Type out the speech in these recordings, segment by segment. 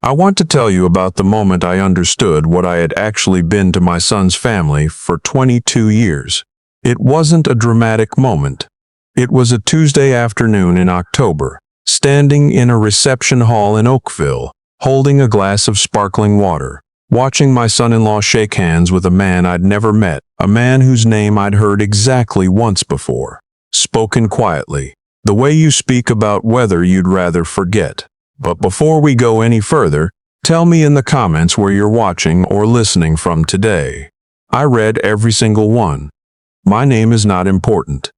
I want to tell you about the moment I understood what I had actually been to my son's family for 22 years. It wasn't a dramatic moment. It was a Tuesday afternoon in October, standing in a reception hall in Oakville, holding a glass of sparkling water, watching my son-in-law shake hands with a man I'd never met, a man whose name I'd heard exactly once before, spoken quietly, the way you speak about weather you'd rather forget. But before we go any further, tell me in the comments where you're watching or listening from today. I read every single one. My name is not important.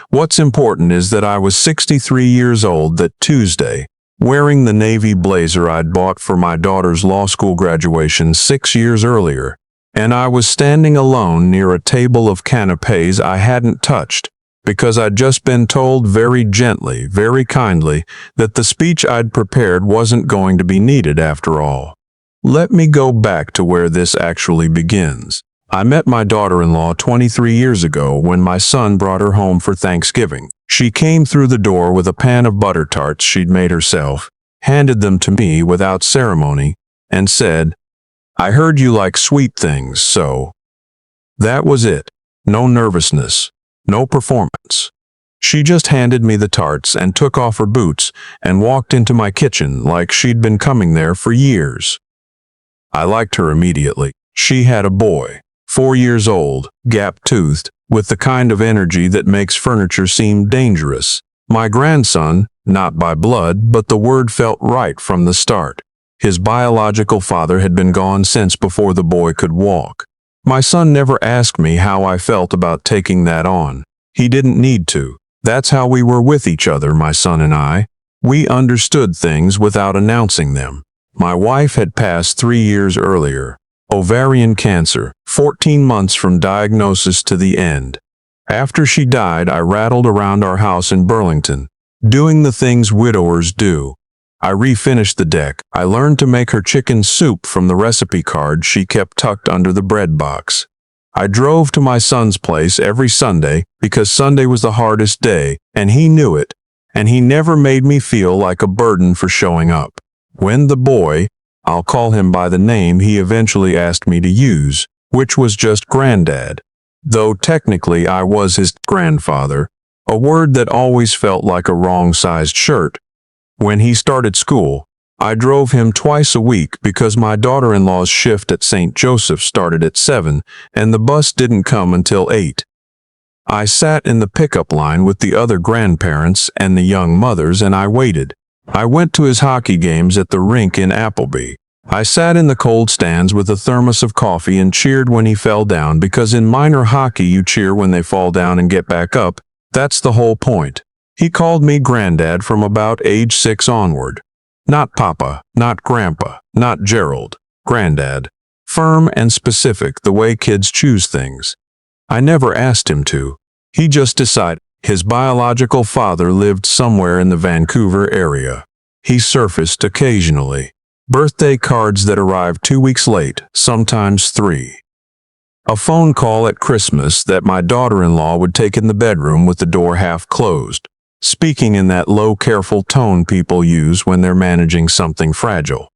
What's important is that I was 63 years old that Tuesday, wearing the navy blazer I'd bought for my daughter's law school graduation 6 years earlier, and I was standing alone near a table of canapés I hadn't touched, because I'd just been told very gently, very kindly, that the speech I'd prepared wasn't going to be needed after all. Let me go back to where this actually begins. I met my daughter-in-law 23 years ago when my son brought her home for Thanksgiving. She came through the door with a pan of butter tarts she'd made herself, handed them to me without ceremony, and said, "I heard you like sweet things, so." That was it. No nervousness. No performance. She just handed me the tarts and took off her boots and walked into my kitchen like she'd been coming there for years. I liked her immediately. She had a boy, 4 years old, gap-toothed, with the kind of energy that makes furniture seem dangerous. My grandson, not by blood, but the word felt right from the start. His biological father had been gone since before the boy could walk. My son never asked me how I felt about taking that on. He didn't need to. That's how we were with each other, my son and I. We understood things without announcing them. My wife had passed 3 years earlier. Ovarian cancer, 14 months from diagnosis to the end. After she died, I rattled around our house in Burlington, doing the things widowers do. I refinished the deck. I learned to make her chicken soup from the recipe card she kept tucked under the bread box. I drove to my son's place every Sunday because Sunday was the hardest day, and he knew it, and he never made me feel like a burden for showing up. When the boy, I'll call him by the name he eventually asked me to use, which was just Granddad, though technically I was his grandfather, a word that always felt like a wrong-sized shirt. When he started school, I drove him twice a week because my daughter-in-law's shift at St. Joseph started at 7 and the bus didn't come until 8. I sat in the pickup line with the other grandparents and the young mothers and I waited. I went to his hockey games at the rink in Appleby. I sat in the cold stands with a thermos of coffee and cheered when he fell down because in minor hockey you cheer when they fall down and get back up. That's the whole point. He called me Granddad from about age 6 onward. Not Papa, not Grandpa, not Gerald. Granddad. Firm and specific, the way kids choose things. I never asked him to. He just decided. His biological father lived somewhere in the Vancouver area. He surfaced occasionally. Birthday cards that arrived 2 weeks late, sometimes 3. A phone call at Christmas that my daughter-in-law would take in the bedroom with the door half closed, speaking in that low, careful tone people use when they're managing something fragile.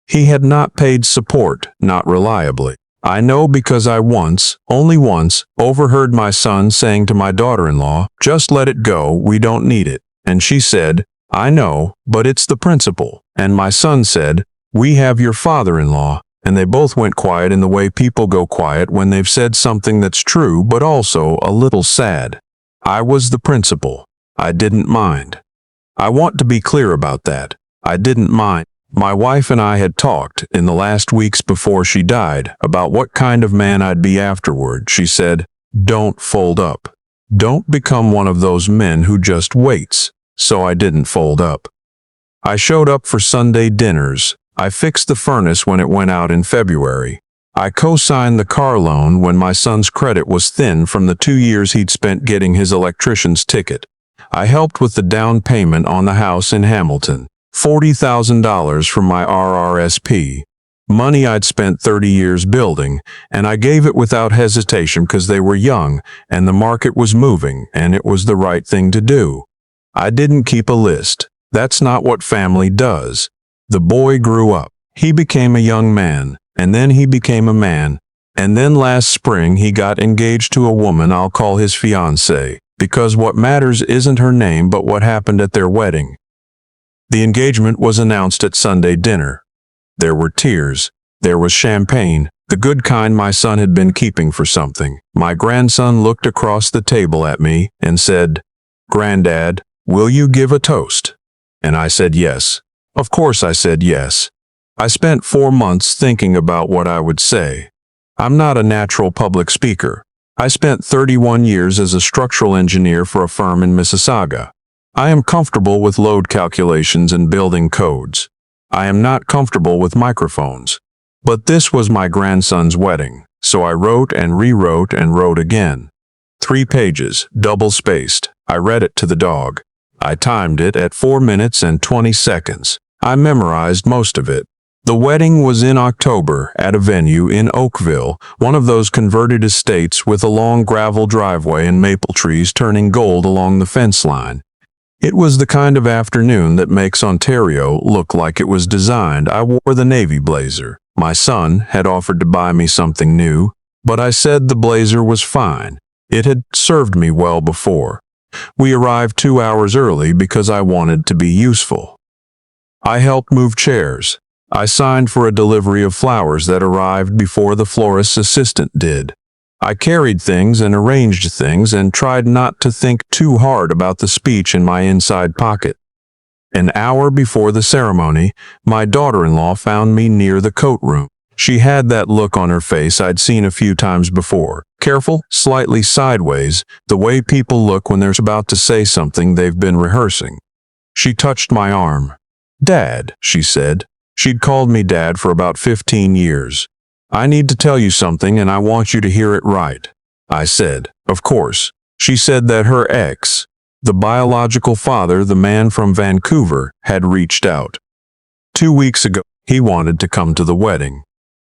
He had not paid support, not reliably. I know because I once, only once, overheard my son saying to my daughter-in-law, "Just let it go, we don't need it." And she said, "I know, but it's the principle." And my son said, "We have your father-in-law." And they both went quiet in the way people go quiet when they've said something that's true but also a little sad. I was the principal. I didn't mind. I want to be clear about that. I didn't mind. My wife and I had talked in the last weeks before she died about what kind of man I'd be afterward. She said, "Don't fold up. Don't become one of those men who just waits." So I didn't fold up. I showed up for Sunday dinners. I fixed the furnace when it went out in February. I co-signed the car loan when my son's credit was thin from the 2 years he'd spent getting his electrician's ticket. I helped with the down payment on the house in Hamilton, $40,000 from my RRSP, money I'd spent 30 years building, and I gave it without hesitation because they were young and the market was moving and it was the right thing to do. I didn't keep a list. That's not what family does. The boy grew up. He became a young man, and then he became a man, and then last spring he got engaged to a woman I'll call his fiancée, because what matters isn't her name but what happened at their wedding. The engagement was announced at Sunday dinner. There were tears. There was champagne, the good kind my son had been keeping for something. My grandson looked across the table at me and said, "Granddad, will you give a toast?" And I said yes. Of course I said yes. I spent 4 months thinking about what I would say. I'm not a natural public speaker. I spent 31 years as a structural engineer for a firm in Mississauga. I am comfortable with load calculations and building codes. I am not comfortable with microphones. But this was my grandson's wedding, so I wrote and rewrote and wrote again. 3 pages, double-spaced. I read it to the dog. I timed it at 4 minutes and 20 seconds. I memorized most of it. The wedding was in October at a venue in Oakville, one of those converted estates with a long gravel driveway and maple trees turning gold along the fence line. It was the kind of afternoon that makes Ontario look like it was designed. I wore the navy blazer. My son had offered to buy me something new, but I said the blazer was fine. It had served me well before. We arrived 2 hours early because I wanted to be useful. I helped move chairs. I signed for a delivery of flowers that arrived before the florist's assistant did. I carried things and arranged things and tried not to think too hard about the speech in my inside pocket. An hour before the ceremony, my daughter-in-law found me near the coat room. She had that look on her face I'd seen a few times before. Careful, slightly sideways, the way people look when they're about to say something they've been rehearsing. She touched my arm. "Dad," she said. She'd called me Dad for about 15 years. "I need to tell you something and I want you to hear it right." I said, "Of course." She said that her ex, the biological father, the man from Vancouver, had reached out. 2 weeks ago, he wanted to come to the wedding.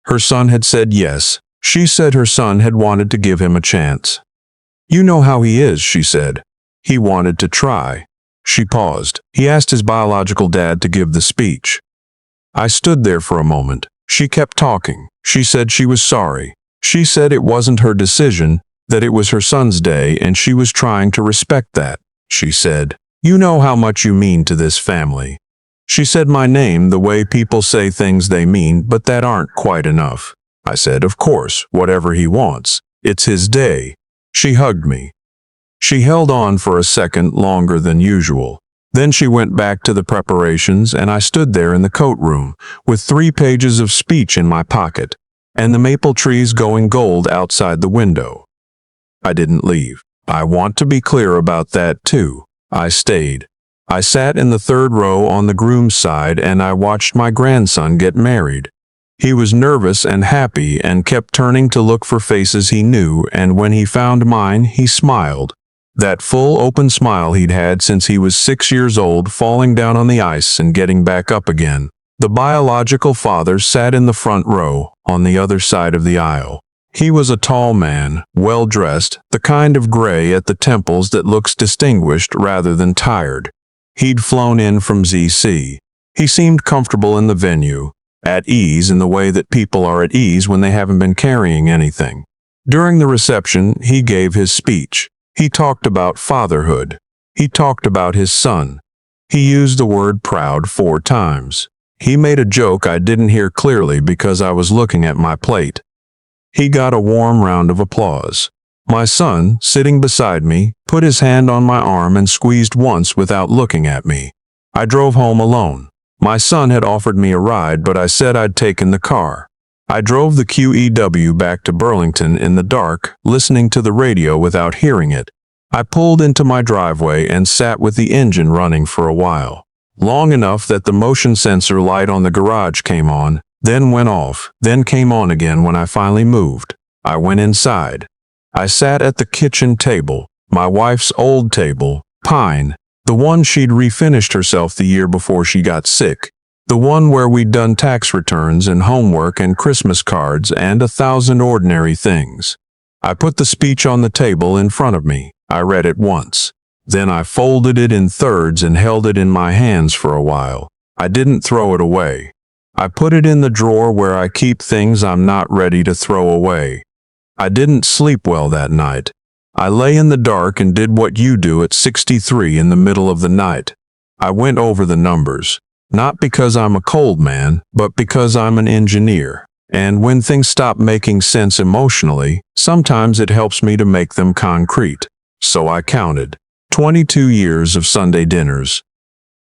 Her son had said yes. She said her son had wanted to give him a chance. "You know how he is," she said. "He wanted to try." She paused. He asked his biological dad to give the speech. I stood there for a moment. She kept talking. She said she was sorry. She said it wasn't her decision, that it was her son's day and she was trying to respect that. She said, "You know how much you mean to this family." She said my name the way people say things they mean, but that aren't quite enough. I said, "Of course, whatever he wants. It's his day." She hugged me. She held on for a second longer than usual. Then she went back to the preparations and I stood there in the coat room with 3 pages of speech in my pocket and the maple trees going gold outside the window. I didn't leave. I want to be clear about that too. I stayed. I sat in the 3rd row on the groom's side and I watched my grandson get married. He was nervous and happy and kept turning to look for faces he knew, and when he found mine, he smiled. That full open smile he'd had since he was 6 years old, falling down on the ice and getting back up again. The biological father sat in the front row, on the other side of the aisle. He was a tall man, well-dressed, the kind of gray at the temples that looks distinguished rather than tired. He'd flown in from ZC. He seemed comfortable in the venue, at ease in the way that people are at ease when they haven't been carrying anything. During the reception, he gave his speech. He talked about fatherhood. He talked about his son. He used the word proud 4 times. He made a joke I didn't hear clearly because I was looking at my plate. He got a warm round of applause. My son, sitting beside me, put his hand on my arm and squeezed once without looking at me. I drove home alone. My son had offered me a ride, but I said I'd taken the car. I drove the QEW back to Burlington in the dark, listening to the radio without hearing it. I pulled into my driveway and sat with the engine running for a while. Long enough that the motion sensor light on the garage came on, then went off, then came on again when I finally moved. I went inside. I sat at the kitchen table, my wife's old table, pine, the one she'd refinished herself the year before she got sick. The one where we'd done tax returns and homework and Christmas cards and 1,000 ordinary things. I put the speech on the table in front of me. I read it once. Then I folded it in thirds and held it in my hands for a while. I didn't throw it away. I put it in the drawer where I keep things I'm not ready to throw away. I didn't sleep well that night. I lay in the dark and did what you do at 63 in the middle of the night. I went over the numbers, not because I'm a cold man, but because I'm an engineer. And when things stop making sense emotionally, sometimes it helps me to make them concrete. So I counted 22 years of Sunday dinners,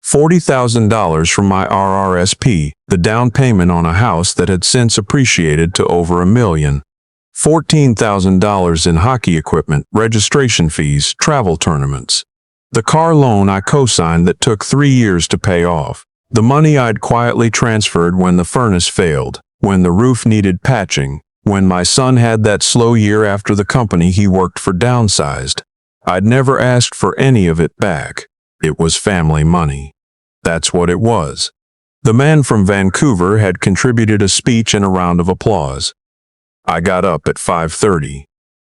$40,000 from my RRSP, the down payment on a house that had since appreciated to over $1 million, $14,000 in hockey equipment, registration fees, travel tournaments, the car loan I co-signed that took 3 years to pay off, the money I'd quietly transferred when the furnace failed, when the roof needed patching, when my son had that slow year after the company he worked for downsized. I'd never asked for any of it back. It was family money. That's what it was. The man from Vancouver had contributed a speech and a round of applause. I got up at 5:30.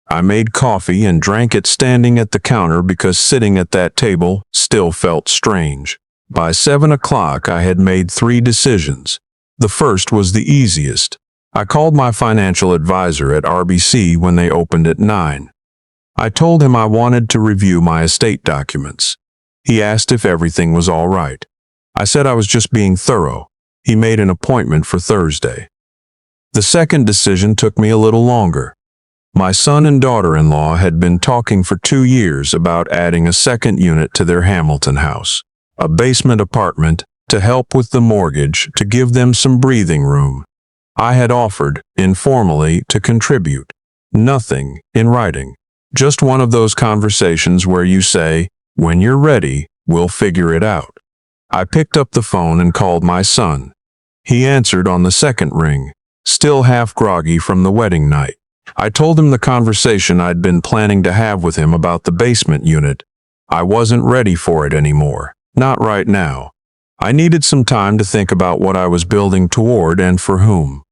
I made coffee and drank it standing at the counter because sitting at that table still felt strange. By 7 o'clock, I had made 3 decisions. The first was the easiest. I called my financial advisor at RBC when they opened at 9. I told him I wanted to review my estate documents. He asked if everything was all right. I said I was just being thorough. He made an appointment for Thursday. The second decision took me a little longer. My son and daughter-in-law had been talking for 2 years about adding a second unit to their Hamilton house, a basement apartment, to help with the mortgage, to give them some breathing room. I had offered, informally, to contribute. Nothing in writing. Just one of those conversations where you say, "When you're ready, we'll figure it out." I picked up the phone and called my son. He answered on the second ring, still half groggy from the wedding night. I told him the conversation I'd been planning to have with him about the basement unit. I wasn't ready for it anymore. Not right now. I needed some time to think about what I was building toward and for whom.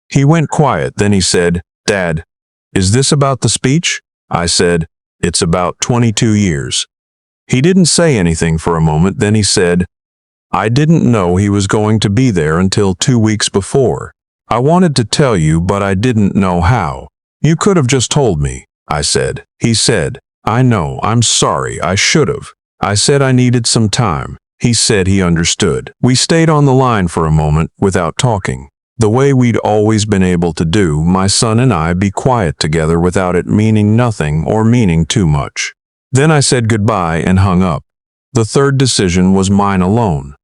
He went quiet, then he said, "Dad, is this about the speech?" I said, "It's about 22 years. He didn't say anything for a moment, then he said, "I didn't know he was going to be there until 2 weeks before. I wanted to tell you, but I didn't know how. You could have just told me," I said. He said, "I know, I'm sorry, I should have." I said I needed some time. He said he understood. We stayed on the line for a moment without talking. The way we'd always been able to do, my son and I, be quiet together without it meaning nothing or meaning too much. Then I said goodbye and hung up. The third decision was mine alone.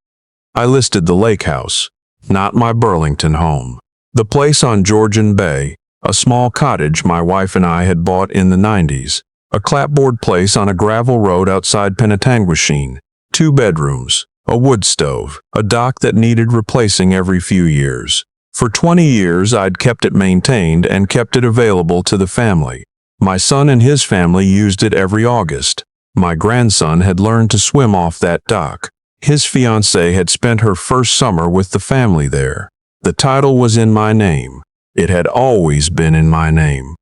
I listed the lake house, not my Burlington home. The place on Georgian Bay, a small cottage my wife and I had bought in the 90s, a clapboard place on a gravel road outside Penetanguishene, 2 bedrooms, a wood stove, a dock that needed replacing every few years. For 20 years I'd kept it maintained and kept it available to the family. My son and his family used it every August. My grandson had learned to swim off that dock. His fiancée had spent her first summer with the family there. The title was in my name. It had always been in my name.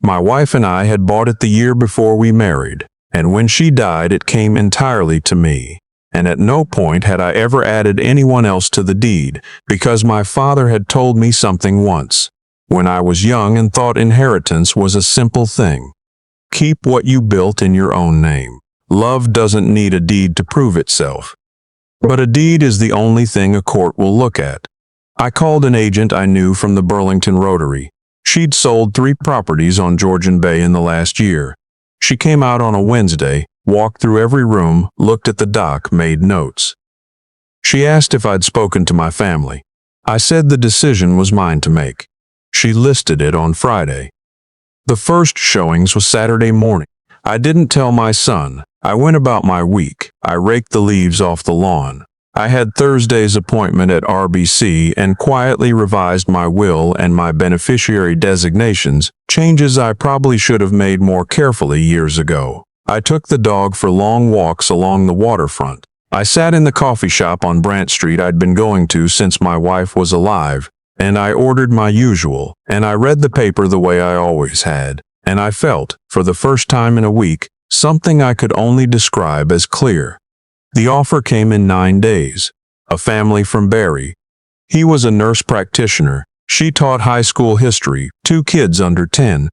My wife and I had bought it the year before we married, and when she died it came entirely to me. And at no point had I ever added anyone else to the deed, because my father had told me something once, when I was young and thought inheritance was a simple thing. Keep what you built in your own name. Love doesn't need a deed to prove itself. But a deed is the only thing a court will look at. I called an agent I knew from the Burlington Rotary. She'd sold 3 properties on Georgian Bay in the last year. She came out on a Wednesday, walked through every room, looked at the dock, made notes. She asked if I'd spoken to my family. I said the decision was mine to make. She listed it on Friday. The first showings was Saturday morning. I didn't tell my son. I went about my week. I raked the leaves off the lawn. I had Thursday's appointment at RBC and quietly revised my will and my beneficiary designations, changes I probably should have made more carefully years ago. I took the dog for long walks along the waterfront. I sat in the coffee shop on Brant Street I'd been going to since my wife was alive, and I ordered my usual, and I read the paper the way I always had, and I felt, for the first time in a week, something I could only describe as clear. The offer came in 9 days. a family from Barrie. He was a nurse practitioner. She taught high school history, 2 kids under 10.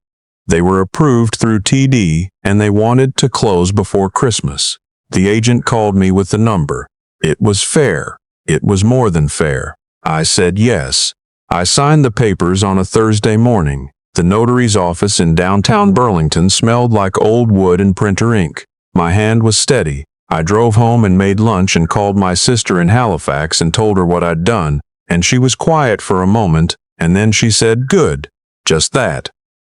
They were approved through TD, and they wanted to close before Christmas. The agent called me with the number. It was fair. It was more than fair. I said yes. I signed the papers on a Thursday morning. The notary's office in downtown Burlington smelled like old wood and printer ink. My hand was steady. I drove home and made lunch and called my sister in Halifax and told her what I'd done, and she was quiet for a moment, and then she said, "Good." Just that.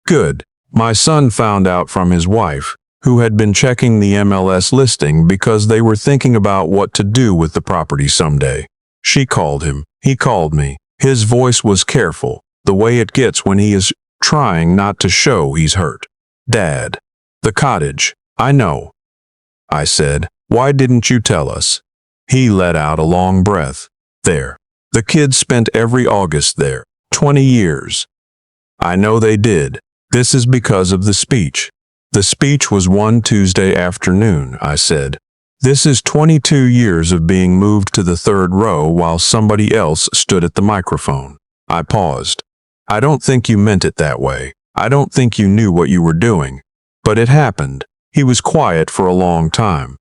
Good. My son found out from his wife, who had been checking the MLS listing because they were thinking about what to do with the property someday. She called him. He called me. His voice was careful, the way it gets when he is trying not to show he's hurt. "Dad. The cottage. I know." I said, "Why didn't you tell us?" He let out a long breath. "There. The kids spent every August there. 20 years. I know they did. This is because of the speech." "The speech was one Tuesday afternoon," I said. "This is 22 years of being moved to the 3rd row while somebody else stood at the microphone." I paused. "I don't think you meant it that way. I don't think you knew what you were doing. But it happened." He was quiet for a long time.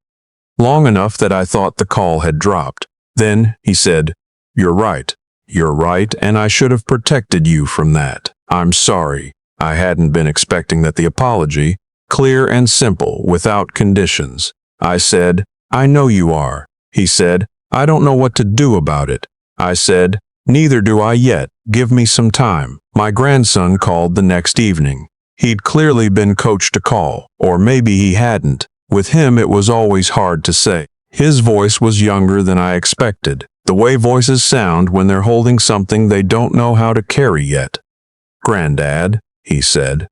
Long enough that I thought the call had dropped. Then he said, "You're right. You're right, and I should have protected you from that. I'm sorry." I hadn't been expecting that. The apology, clear and simple, without conditions. I said, "I know you are." He said, "I don't know what to do about it." I said, "Neither do I yet. Give me some time." My grandson called the next evening. He'd clearly been coached to call, or maybe he hadn't. With him it was always hard to say. His voice was younger than I expected, the way voices sound when they're holding something they don't know how to carry yet. "Granddad," he said.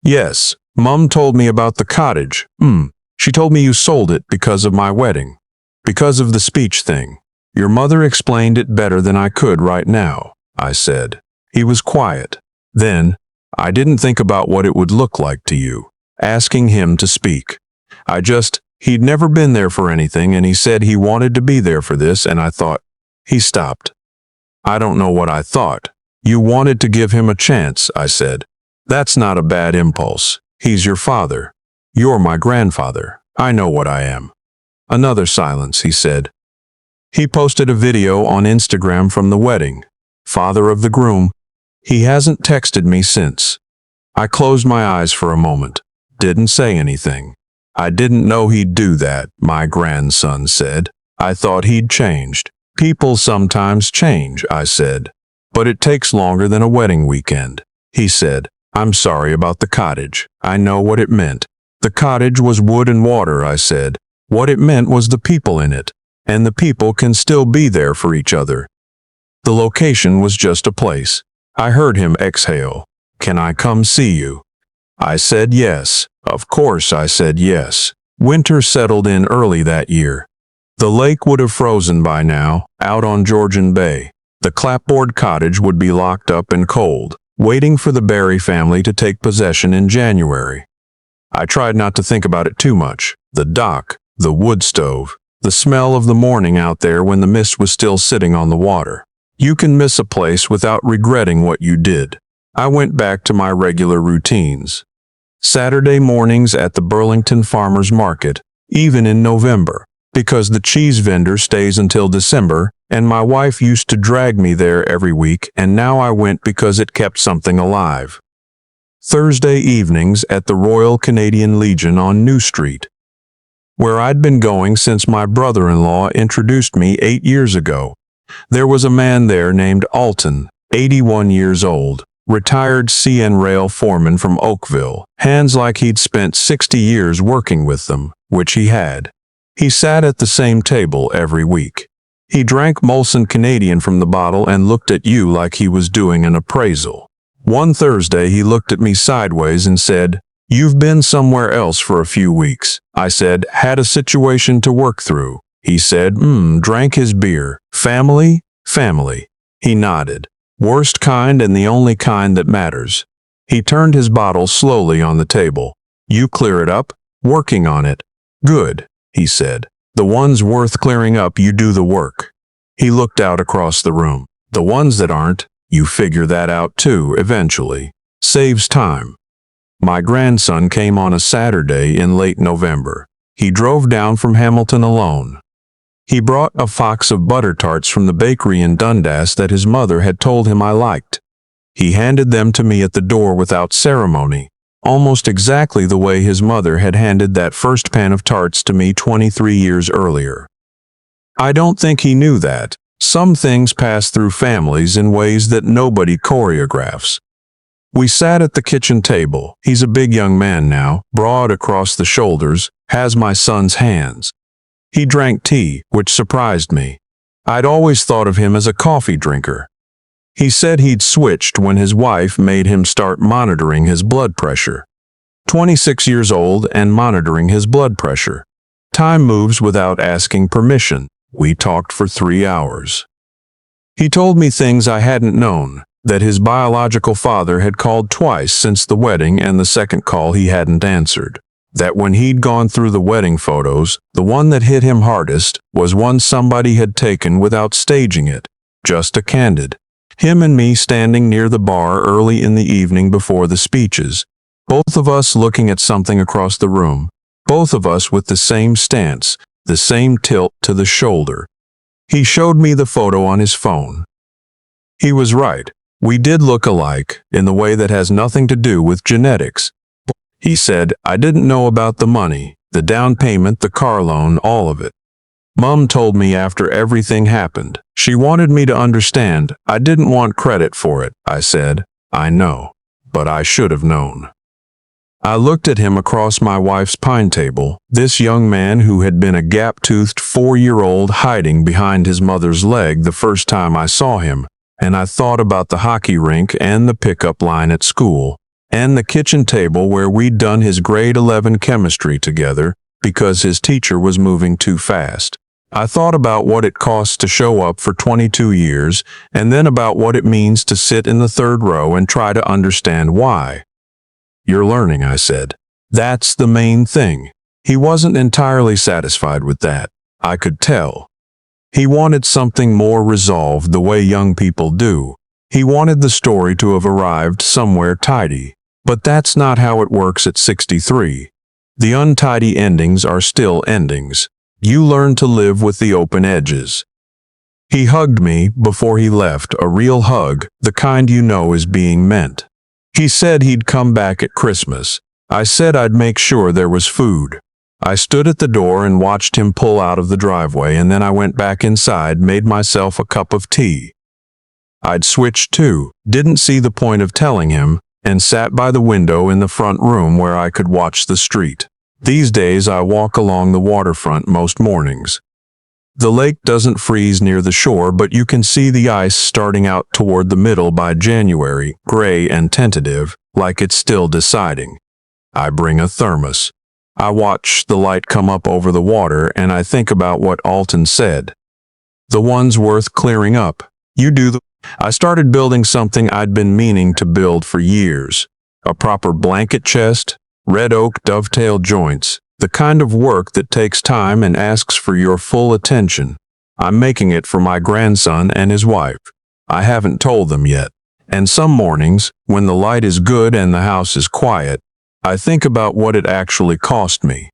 "Yes, Mum told me about the cottage. She told me you sold it because of my wedding. Because of the speech thing. Your mother explained it better than I could right now," I said. He was quiet. Then, "I didn't think about what it would look like to you, asking him to speak. He'd never been there for anything, and he said he wanted to be there for this, and I thought." He stopped. "I don't know what I thought." "You wanted to give him a chance," I said. "That's not a bad impulse. He's your father. You're my grandfather. I know what I am." Another silence, he said. He posted a video on Instagram from the wedding. Father of the groom. He hasn't texted me since. I closed my eyes for a moment. Didn't say anything. "I didn't know he'd do that," my grandson said. "I thought he'd changed." "People sometimes change," I said. "But it takes longer than a wedding weekend." He said, "I'm sorry about the cottage. I know what it meant." "The cottage was wood and water," I said. "What it meant was the people in it. And the people can still be there for each other. The location was just a place." I heard him exhale. "Can I come see you?" I said yes. Of course I said yes. Winter settled in early that year. The lake would have frozen by now, out on Georgian Bay. The clapboard cottage would be locked up and cold, waiting for the Barrie family to take possession in January. I tried not to think about it too much. The dock, the wood stove, the smell of the morning out there when the mist was still sitting on the water. You can miss a place without regretting what you did. I went back to my regular routines. Saturday mornings at the Burlington Farmers Market, even in November, because the cheese vendor stays until December, and my wife used to drag me there every week, and now I went because it kept something alive. Thursday evenings at the Royal Canadian Legion on New Street, where I'd been going since my brother-in-law introduced me 8 years ago. There was a man there named Alton, 81 years old, retired CN rail foreman from Oakville, hands like he'd spent 60 years working with them, which he had. He sat at the same table every week. He drank Molson Canadian from the bottle and looked at you like he was doing an appraisal. One Thursday he looked at me sideways and said, "You've been somewhere else for a few weeks." I said, "Had a situation to work through." He said, drank his beer. "Family? Family." He nodded. "Worst kind and the only kind that matters." He turned his bottle slowly on the table. "You clear it up?" "Working on it." "Good," he said. "The ones worth clearing up, you do the work." He looked out across the room. The ones that aren't, you figure that out too, eventually. Saves time. My grandson came on a Saturday in late November. He drove down from Hamilton alone. He brought a box of butter tarts from the bakery in Dundas that his mother had told him I liked. He handed them to me at the door without ceremony, almost exactly the way his mother had handed that first pan of tarts to me 23 years earlier. I don't think he knew that. Some things pass through families in ways that nobody choreographs. We sat at the kitchen table. He's a big young man now, broad across the shoulders, has my son's hands. He drank tea, which surprised me. I'd always thought of him as a coffee drinker. He said he'd switched when his wife made him start monitoring his blood pressure. 26 years old and monitoring his blood pressure. Time moves without asking permission. We talked for 3 hours. He told me things I hadn't known, that his biological father had called twice since the wedding and the second call he hadn't answered. That when he'd gone through the wedding photos, the one that hit him hardest was one somebody had taken without staging it, just a candid. Him and me standing near the bar early in the evening before the speeches, both of us looking at something across the room, both of us with the same stance, the same tilt to the shoulder. He showed me the photo on his phone. He was right. We did look alike, in the way that has nothing to do with genetics. He said, I didn't know about the money, the down payment, the car loan, all of it. Mom told me after everything happened. She wanted me to understand. I didn't want credit for it, I said. I know, but I should have known. I looked at him across my wife's pine table, this young man who had been a gap-toothed 4-year-old hiding behind his mother's leg the first time I saw him, and I thought about the hockey rink and the pickup line at school, and the kitchen table where we'd done his grade 11 chemistry together because his teacher was moving too fast. I thought about what it costs to show up for 22 years, and then about what it means to sit in the third row and try to understand why. You're learning, I said. That's the main thing. He wasn't entirely satisfied with that. I could tell. He wanted something more resolved the way young people do. He wanted the story to have arrived somewhere tidy. But that's not how it works at 63. The untidy endings are still endings. You learn to live with the open edges. He hugged me before he left, a real hug, the kind you know is being meant. He said he'd come back at Christmas. I said I'd make sure there was food. I stood at the door and watched him pull out of the driveway, and then I went back inside, made myself a cup of tea. I'd switched too, didn't see the point of telling him, and sat by the window in the front room where I could watch the street. These days I walk along the waterfront most mornings. The lake doesn't freeze near the shore, but you can see the ice starting out toward the middle by January, gray and tentative, like it's still deciding. I bring a thermos. I watch the light come up over the water, and I think about what Alton said. The one's worth clearing up. You do the... I started building something I'd been meaning to build for years. A proper blanket chest, red oak dovetail joints, the kind of work that takes time and asks for your full attention. I'm making it for my grandson and his wife. I haven't told them yet. And some mornings, when the light is good and the house is quiet, I think about what it actually cost me.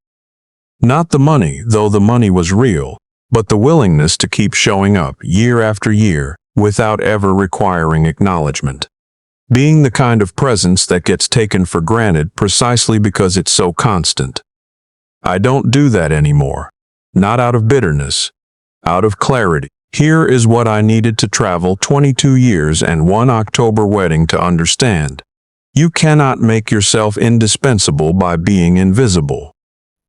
Not the money, though the money was real, but the willingness to keep showing up year after year without ever requiring acknowledgement. Being the kind of presence that gets taken for granted precisely because it's so constant. I don't do that anymore. Not out of bitterness. Out of clarity. Here is what I needed to travel 22 years and one October wedding to understand. You cannot make yourself indispensable by being invisible.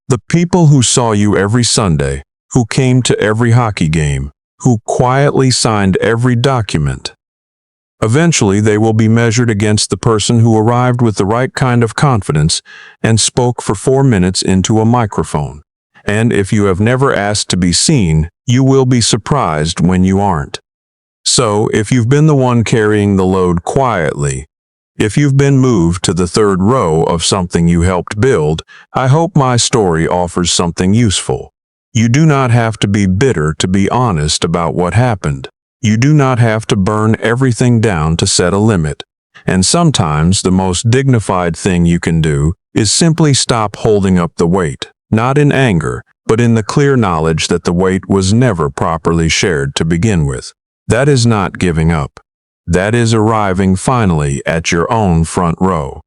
The people who saw you every Sunday, who came to every hockey game, who quietly signed every document. Eventually they will be measured against the person who arrived with the right kind of confidence and spoke for 4 minutes into a microphone. And if you have never asked to be seen, you will be surprised when you aren't. So, if you've been the one carrying the load quietly, if you've been moved to the third row of something you helped build, I hope my story offers something useful. You do not have to be bitter to be honest about what happened. You do not have to burn everything down to set a limit. And sometimes the most dignified thing you can do is simply stop holding up the weight, not in anger, but in the clear knowledge that the weight was never properly shared to begin with. That is not giving up. That is arriving finally at your own front row.